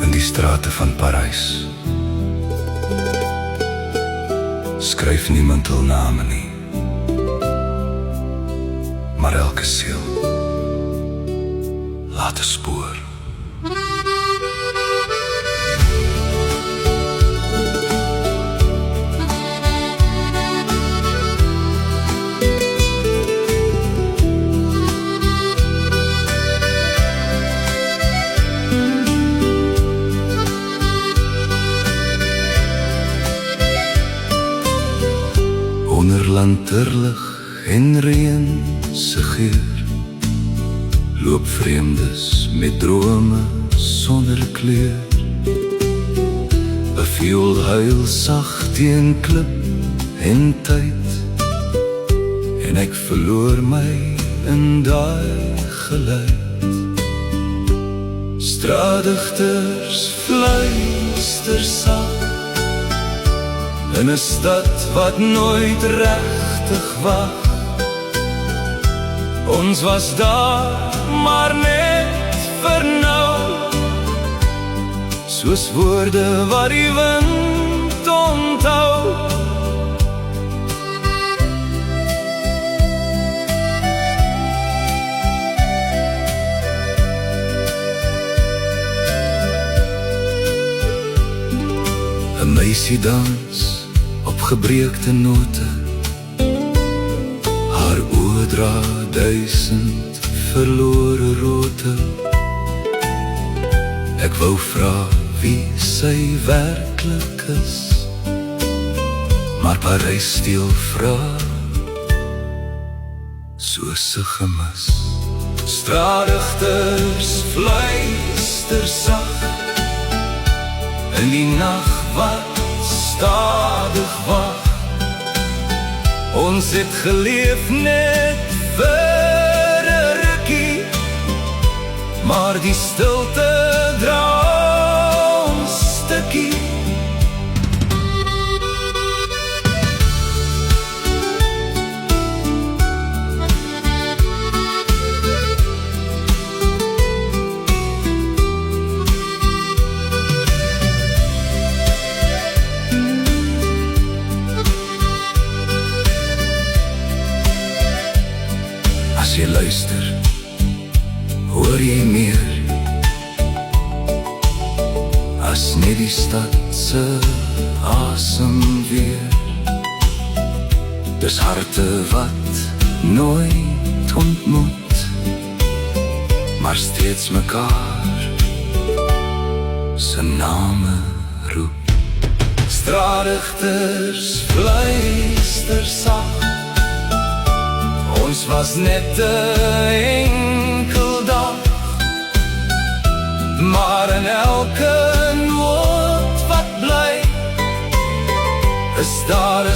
In die strate van Parys skryf niemand hul name nie, maar elke siel laat 'n spoor. Onder lanterlig en reën se geur loop vreemdes met drome sonder kleur. 'n Viool huil sag teen klip en tyd, en ek verloor my in daai geluid. Straatdigters fluister sag in 'n stad wat nooit regtig wag. Ons was daar, maar net vir nou, soos woorde wat die wind onthou. Een meisie dans op gebreekte note, haar oë dra 1000 verlore rote. Ek wou vra wie sy werklik is, maar Parys steel vra soos 'n gemis. Straatdigters fluister sag in die nag wat stadig wag. Ons het geleef net vir 'n rukkie, maar die stilte dra ons stukkie. As jy luister, hoor jy meer as net die stad se asem weer. Dis harte wat nooit ontmoet, maar steeds mekaar se name roep. Straatdigters fluister sag, ons was net 'n enkel dag, maar in elke noot wat bly, is daar